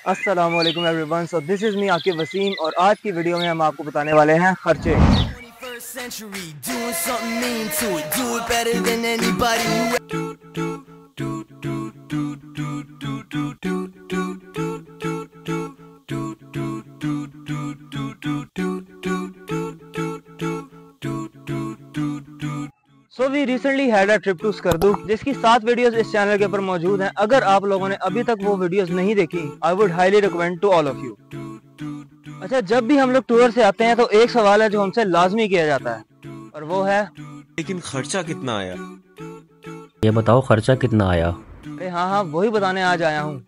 अस्सलामुअलैकुम everyone, so this is me Aqib Waseem और आज की वीडियो में हम आपको बताने वाले हैं खर्चे। So we recently had a trip to Skardu, जिसकी 7 वीडियोस इस चैनल के ऊपर मौजूद हैं। अगर आप लोगों ने अभी तक वो वीडियोस नहीं देखी, I would highly recommend to all of you. अच्छा, जब भी हम लोग टूर से आते हैं तो एक सवाल है जो हमसे लाजमी किया जाता है और वो है, लेकिन खर्चा कितना आया? ये बताओ खर्चा कितना आया। अरे हाँ, वही बताने आज आया हूँ।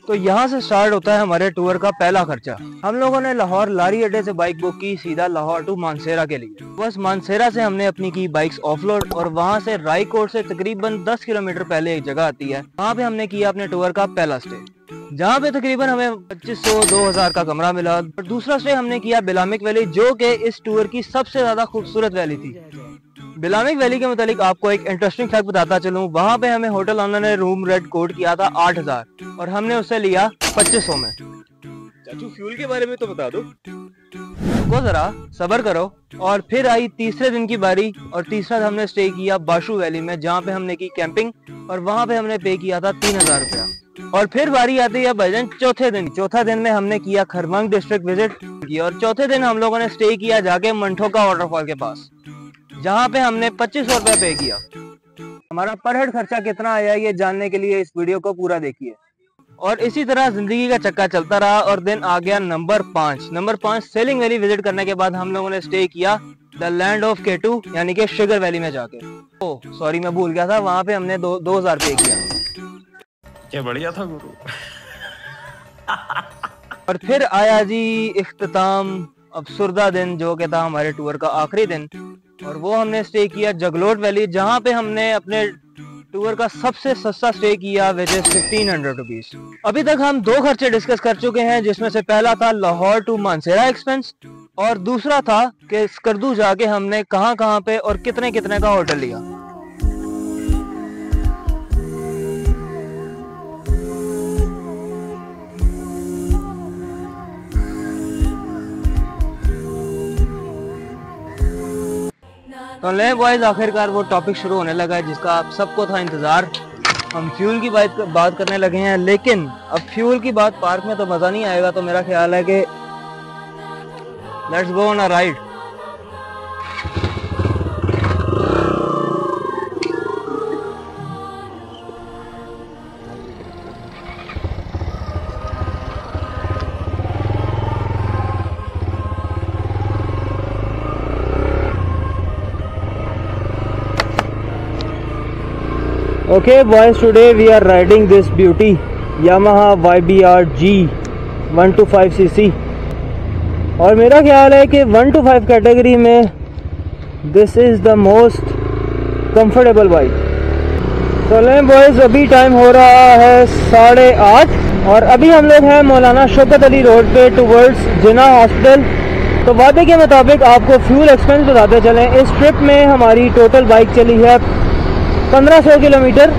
तो यहाँ से स्टार्ट होता है हमारे टूर का पहला खर्चा। हम लोगों ने लाहौर लारी अड्डे से बाइक बुक की सीधा लाहौर टू मानसेरा के लिए। बस मानसेरा से हमने अपनी की बाइक्स ऑफलोड और वहाँ से रायकोट से तकरीबन 10 किलोमीटर पहले एक जगह आती है, वहाँ पे हमने किया अपने टूर का पहला स्टे, जहाँ पे तकरीबन हमें 2500-2000 का कमरा मिला। और दूसरा स्टे हमने किया बिलामिक वैली, जो कि इस टूर की सबसे ज्यादा खूबसूरत वैली थी। बिलामिक वैली के मुतालिक आपको एक इंटरेस्टिंग फैक्ट बताता चलूं, वहाँ पे हमें होटल ऑनर ने रूम रेट कोड किया था 8000 और हमने उससे लिया 2500 में। चाचू, फ्यूल के बारे में तो बता दो। रुको जरा, सबर करो। और फिर आई तीसरे दिन की बारी और तीसरा हमने स्टे किया बाशू वैली में, जहाँ पे हमने की कैंपिंग और वहाँ पे हमने पे किया था 3000 रुपया। और फिर बारी आती है भाईजान चौथे दिन। चौथा दिन में हमने किया खरवंग डिस्ट्रिक्ट विजिट किया और चौथे दिन हम लोगों ने स्टे किया जाके मंठोका वाटरफॉल के पास, जहाँ पे हमने 2500 रुपया पे किया। हमारा पर हेड खर्चा कितना आया ये जानने के लिए इस वीडियो को पूरा देखिए। और इसी तरह जिंदगी का चक्का चलता रहा और दिन आ गया नंबर 5। सेलिंग वैली विजिट करने के बाद हम लोगों ने स्टे किया द लैंड ऑफ केटू यानी कि शुगर वैली में जाके। ओ सॉरी, मैं भूल गया था, वहां पे हमने 2000 पे किया। क्या बढ़िया था गुरु। और फिर आया जी इख्तिताम, अफसुर्दा दिन, जो कि था हमारे टूर का आखिरी दिन, और वो हमने स्टे किया जगलोट वैली, जहाँ पे हमने अपने टूर का सबसे सस्ता स्टे किया विच इज 1500 रुपीज। अभी तक हम 2 खर्चे डिस्कस कर चुके हैं, जिसमें से पहला था लाहौर टू मानसेरा एक्सपेंस और दूसरा था कि स्कर्दू जाके हमने कहाँ पे और कितने का होटल लिया। तो ले बॉयज, आखिरकार वो टॉपिक शुरू होने लगा है जिसका आप सबको था इंतजार। हम फ्यूल की बात करने लगे हैं, लेकिन अब फ्यूल की बात पार्क में तो मजा नहीं आएगा, तो मेरा ख्याल है कि let's go on a ride. Okay boys, today we are riding this beauty Yamaha YBR G 125cc और मेरा ख्याल है कि 125 कैटेगरी में this is the most comfortable bike. चलें बॉयज़, अभी टाइम हो रहा है 8:30 और अभी हम लोग हैं मौलाना शौकत अली रोड पे टूवर्ड्स जिना हॉस्पिटल। तो वादे के मुताबिक आपको फ्यूल एक्सपेंस बताते चलें। इस ट्रिप में हमारी टोटल बाइक चली है 1500 किलोमीटर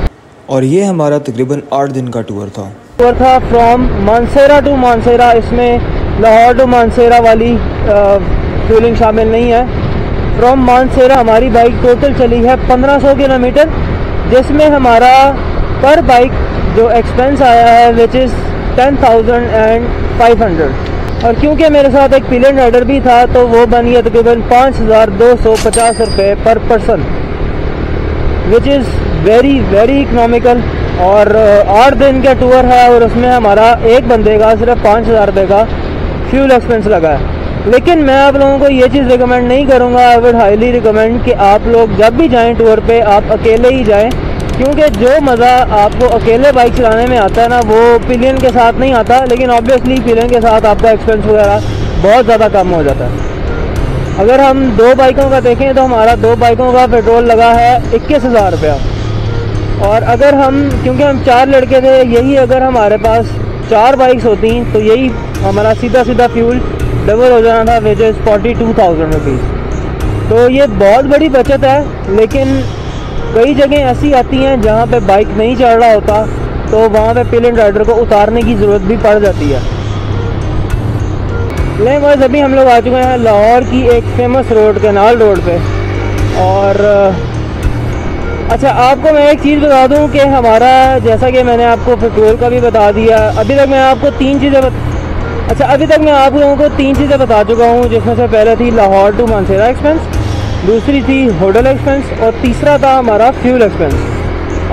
और ये हमारा तकरीबन 8 दिन का टूर था। From Mansehra to Mansehra. इसमें लाहौर टू मानसेरा वाली फ्यूलिंग शामिल नहीं है। फ्रॉम मानसेरा हमारी बाइक टोटल चली है 1500 किलोमीटर, जिसमें हमारा पर बाइक जो एक्सपेंस आया है विच इज़ 10,500। और क्योंकि मेरे साथ एक पिलियन राइडर भी था तो वो बन गया तकरीबन 5250 रुपये पर person, which is very economical. और 8 दिन का टूर है और उसमें हमारा एक बंदे का सिर्फ 5000 रुपये का फ्यूल एक्सपेंस लगा है। लेकिन मैं आप लोगों को ये चीज़ रिकमेंड नहीं करूँगा। आई वुड हाईली रिकमेंड कि आप लोग जब भी जाएं टूर पे आप अकेले ही जाएं, क्योंकि जो मज़ा आपको अकेले बाइक चलाने में आता है ना, वो पिलियन के साथ नहीं आता। लेकिन ऑब्वियसली पिलियन के साथ आपका एक्सपेंस वगैरह बहुत ज़्यादा कम हो जाता है। अगर हम 2 बाइकों का देखें तो हमारा 2 बाइकों का पेट्रोल लगा है 21,000 रुपया। और अगर हम, क्योंकि हम 4 लड़के थे, यही अगर हमारे पास 4 बाइक्स होती तो यही हमारा सीधा फ्यूल डबल हो जाना था, विच इज़ 42,000 रुपीज़। तो ये बहुत बड़ी बचत है। लेकिन कई जगह ऐसी आती हैं जहाँ पे बाइक नहीं चल रहा होता, तो वहाँ पे पिल एंड राइडर को उतारने की ज़रूरत भी पड़ जाती है। लेकिन बस अभी हम लोग आ चुके हैं लाहौर की एक फेमस रोड, कैनाल रोड पे। और अच्छा, आपको मैं एक चीज़ बता दूं कि हमारा, जैसा कि मैंने आपको पेट्रोल का भी बता दिया, अभी तक मैं आपको तीन चीज़ें आप लोगों को तीन चीज़ें बता चुका हूं, जिसमें से पहले थी लाहौर टू मानसेरा एक्सपेंस, दूसरी थी होटल एक्सपेंस और तीसरा था हमारा फ्यूल एक्सपेंस।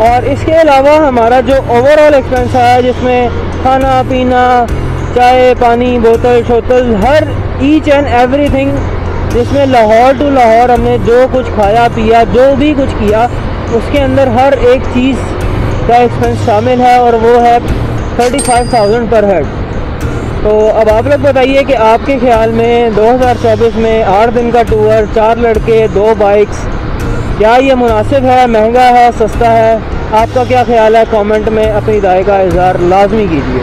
और इसके अलावा हमारा जो ओवरऑल एक्सपेंस है, जिसमें खाना पीना, चाय पानी, बोतल शोतल, हर ईच एंड एवरीथिंग, जिसमें लाहौर टू लाहौर हमने जो कुछ खाया पिया, जो भी कुछ किया, उसके अंदर हर एक चीज़ का एक्सपेंस शामिल है और वो है 35,000 पर हेड। तो अब आप लोग बताइए कि आपके ख्याल में 2024 में 8 दिन का टूर, 4 लड़के 2 बाइक्स, क्या ये मुनासिब है, महंगा है, सस्ता है? आपका क्या ख्याल है? कमेंट में अपनी राय का इज़हार लाजमी कीजिए।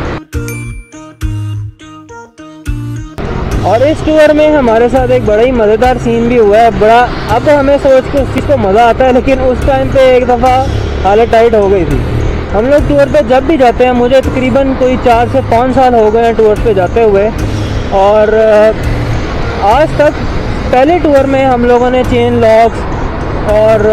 और इस टूर में हमारे साथ एक बड़ा ही मज़ेदार सीन भी हुआ है। बड़ा, अब हमें सोच के उस चीज़ को मज़ा आता है, लेकिन उस टाइम पे एक दफ़ा हालत टाइट हो गई थी। हम लोग टूर पे जब भी जाते हैं, मुझे तकरीबन कोई 4 से 5 साल हो गए हैं टूर पे जाते हुए, और आज तक पहले टूर में हम लोगों ने चेन लॉक्स और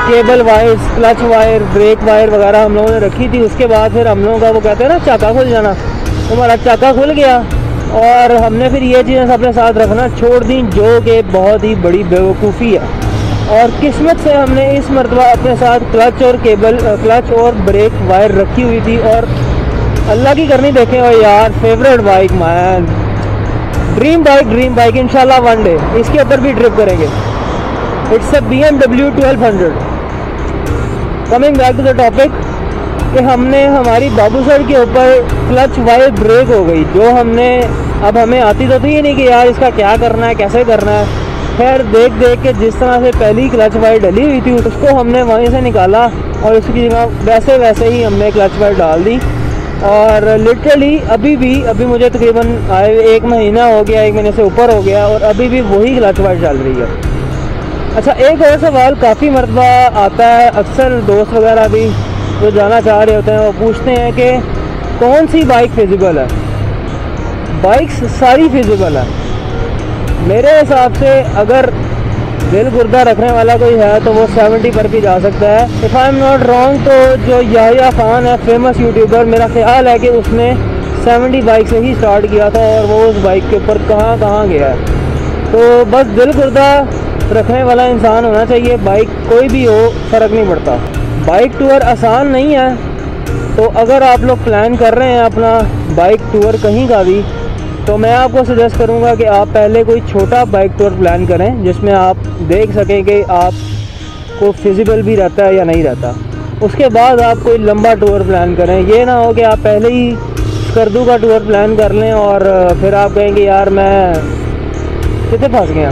cable wires, clutch wire, brake wire वगैरह हम लोगों ने रखी थी। उसके बाद फिर हम लोगों का, वो कहते हैं ना, चाका खुल जाना, हमारा चाका खुल गया और हमने फिर ये चीज़ें अपने साथ रखना छोड़ दी, जो कि बहुत ही बड़ी बेवकूफ़ी है। और किस्मत से हमने इस मरतबा अपने साथ क्लच और ब्रेक वायर रखी हुई थी। और अल्लाह की करनी देखें, और यार favourite bike man, dream bike इंशाल्लाह वन डे इसके ऊपर भी ट्रिप करेंगे। It's a BMW 1200। Coming back to the topic, कि हमने हमारी बाबू सर के ऊपर क्लच वायर ब्रेक हो गई, जो अब हमें आती तो थी नहीं कि यार इसका क्या करना है, कैसे करना है। खैर देख के जिस तरह से पहली क्लच वायर डली हुई थी, उसको हमने वहीं से निकाला और उसकी जगह वैसे ही हमने क्लच वायर डाल दी। और लिटरली अभी मुझे तकरीबन 1 महीना हो गया, 1 महीने से ऊपर हो गया, और अभी भी वही क्लच वायर चल रही है। अच्छा, एक और सवाल काफ़ी मरतबा आता है, अक्सर दोस्त वगैरह भी जो जाना चाह रहे होते हैं वो पूछते हैं कि कौन सी बाइक फिजिबल है। बाइक्स सारी फिजिबल है मेरे हिसाब से। अगर दिल गुर्दा रखने वाला कोई है तो वो 70 पर भी जा सकता है। If I am not wrong, तो जो याहिया खान है, फेमस यूट्यूबर, मेरा ख्याल है कि उसने 70 बाइक से ही स्टार्ट किया था और वो उस बाइक के ऊपर कहाँ गया है। तो बस दिल गुर्दा रखने वाला इंसान होना चाहिए, बाइक कोई भी हो, फ़र्क नहीं पड़ता। बाइक टूर आसान नहीं है, तो अगर आप लोग प्लान कर रहे हैं अपना बाइक टूर कहीं का भी, तो मैं आपको सजेस्ट करूंगा कि आप पहले कोई छोटा बाइक टूर प्लान करें, जिसमें आप देख सकें कि आपको फिजिबल भी रहता है या नहीं रहता। उसके बाद आप कोई लंबा टूर प्लान करें। ये ना हो कि आप पहले ही स्कर्दू का टूर प्लान कर लें और फिर आप कहेंगे यार मैं कितने फंस गया।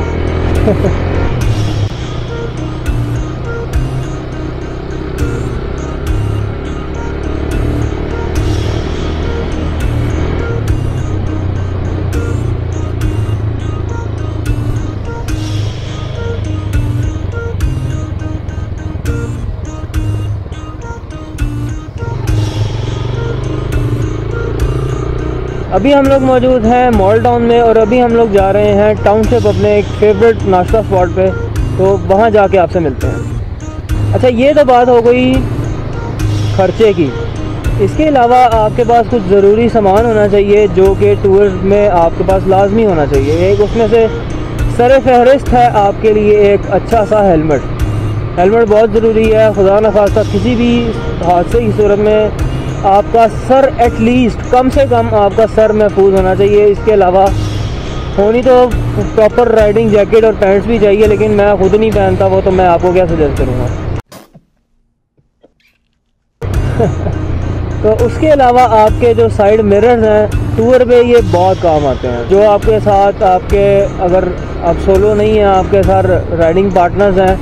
अभी हम लोग मौजूद हैं मॉल टाउन में और अभी हम लोग जा रहे हैं टाउनशिप अपने एक फेवरेट नाश्ता स्पॉट पे, तो वहाँ जाके आपसे मिलते हैं। अच्छा, ये तो बात हो गई खर्चे की। इसके अलावा आपके पास कुछ ज़रूरी सामान होना चाहिए जो कि टूर में आपके पास लाजमी होना चाहिए। एक उसमें से सर फहरिस्त है आपके लिए एक अच्छा सा हेलमेट बहुत ज़रूरी है। खुदा न खास्ता किसी भी हादसे की सूरत में आपका सर एटलीस्ट कम से कम आपका सर महफूज होना चाहिए। इसके अलावा होनी तो प्रॉपर राइडिंग जैकेट और पैंट्स भी चाहिए, लेकिन मैं खुद नहीं पहनता वो, तो मैं आपको क्या सजेस्ट करूँगा। तो उसके अलावा आपके जो साइड मिरर्स हैं टूर पे ये बहुत काम आते हैं। जो आपके साथ अगर आप सोलो नहीं हैं, आपके साथ राइडिंग पार्टनर्स हैं,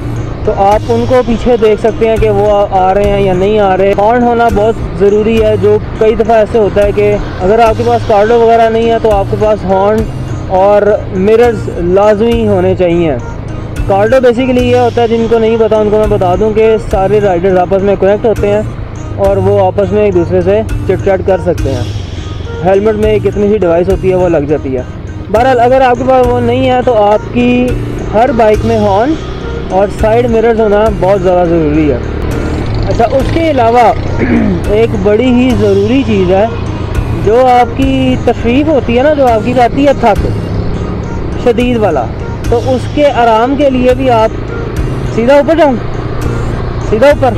तो आप उनको पीछे देख सकते हैं कि वो आ रहे हैं या नहीं आ रहे। हॉर्न होना बहुत ज़रूरी है। जो कई दफ़ा ऐसे होता है कि अगर आपके पास कार्डो वगैरह नहीं है तो आपके पास हॉर्न और मिरर्स लाजमी होने चाहिए। कार्डो बेसिकली ये होता है, जिनको नहीं पता उनको मैं बता दूं कि सारे राइडर्स आपस में कनेक्ट होते हैं और वो आपस में एक दूसरे से चिट चैट कर सकते हैं। हेलमेट में एक इतनी सी डिवाइस होती है, वो लग जाती है। बहरहाल अगर आपके पास वो नहीं है तो आपकी हर बाइक में हॉर्न और साइड मिरर्स होना बहुत ज़्यादा ज़रूरी है। अच्छा, उसके अलावा एक बड़ी ही ज़रूरी चीज़ है, जो आपकी तशरीफ़ होती है ना, जो आपकी आती है थक शदीद वाला, तो उसके आराम के लिए भी आप सीधा ऊपर जाऊँ, सीधा ऊपर,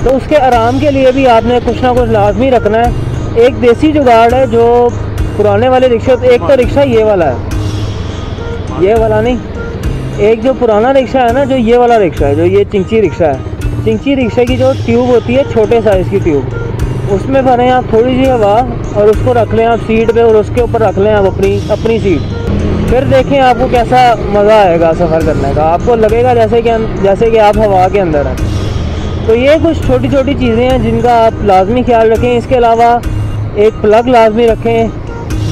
तो उसके आराम के लिए भी आपने कुछ ना कुछ लाजमी रखना है। एक देसी जुगाड़ है जो पुराने वाले रिक्शे, एक तो रिक्शा ये वाला है, ये वाला नहीं, एक जो पुराना रिक्शा है ना, जो ये वाला रिक्शा है, जो ये चिंची रिक्शा है, चिंची रिक्शा की जो ट्यूब होती है, छोटे साइज़ की ट्यूब, उसमें भरें आप थोड़ी सी हवा और उसको रख लें आप सीट पे, और उसके ऊपर रख लें आप अपनी सीट। फिर देखें आपको कैसा मज़ा आएगा सफ़र करने का। आपको लगेगा जैसे कि आप हवा के अंदर हैं। तो ये कुछ छोटी छोटी चीज़ें हैं जिनका आप लाजमी ख्याल रखें। इसके अलावा एक प्लग लाजमी रखें,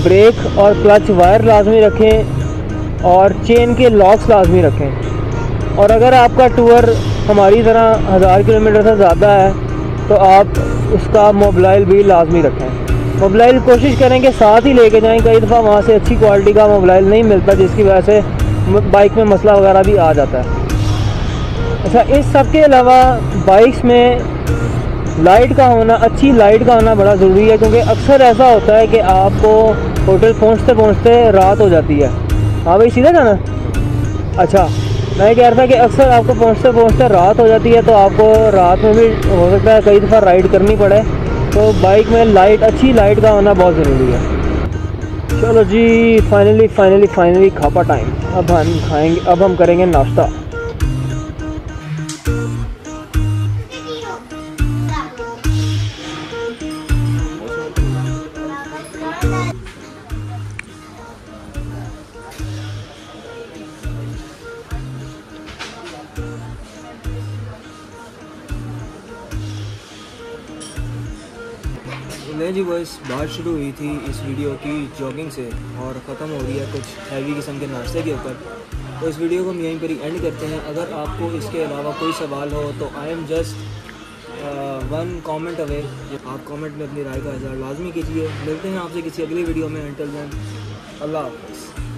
ब्रेक और क्लच वायर लाजमी रखें, और चेन के लॉक्स लाजमी रखें। और अगर आपका टूर हमारी तरह 1000 किलोमीटर से ज़्यादा है तो आप उसका मोबाइल भी लाजमी रखें। मोबाइल कोशिश करें कि साथ ही लेके जाएं। कई दफ़ा वहाँ से अच्छी क्वालिटी का मोबाइल नहीं मिलता, जिसकी वजह से बाइक में मसला वगैरह भी आ जाता है। अच्छा, इस सब के अलावा बाइक्स में लाइट का होना, अच्छी लाइट का होना बड़ा ज़रूरी है, क्योंकि अक्सर ऐसा होता है कि आपको होटल पहुंचते पहुंचते रात हो जाती है। हाँ भाई, सीधा जाना। अच्छा, मैं कह रहा था कि अक्सर आपको पहुंचते पहुंचते रात हो जाती है, तो आपको रात में भी हो सकता है कई दफ़ा राइड करनी पड़े, तो बाइक में लाइट, अच्छी लाइट का होना बहुत ज़रूरी है। चलो जी, फाइनली खापा टाइम। अब हम खाएँगे, अब हम करेंगे नाश्ता। नहीं जी, बस बात शुरू हुई थी इस वीडियो की जॉगिंग से और ख़त्म हो रही है कुछ हैवी किस्म के नाश्ते के ऊपर। तो इस वीडियो को हम यहीं पर ही एंड करते हैं। अगर आपको इसके अलावा कोई सवाल हो तो I am just 1 comment away. आप कमेंट में अपनी राय का इज़हार लाजमी कीजिए। मिलते हैं आपसे किसी अगली वीडियो में। अंटिल देन, अल्लाह हाफ़िज़।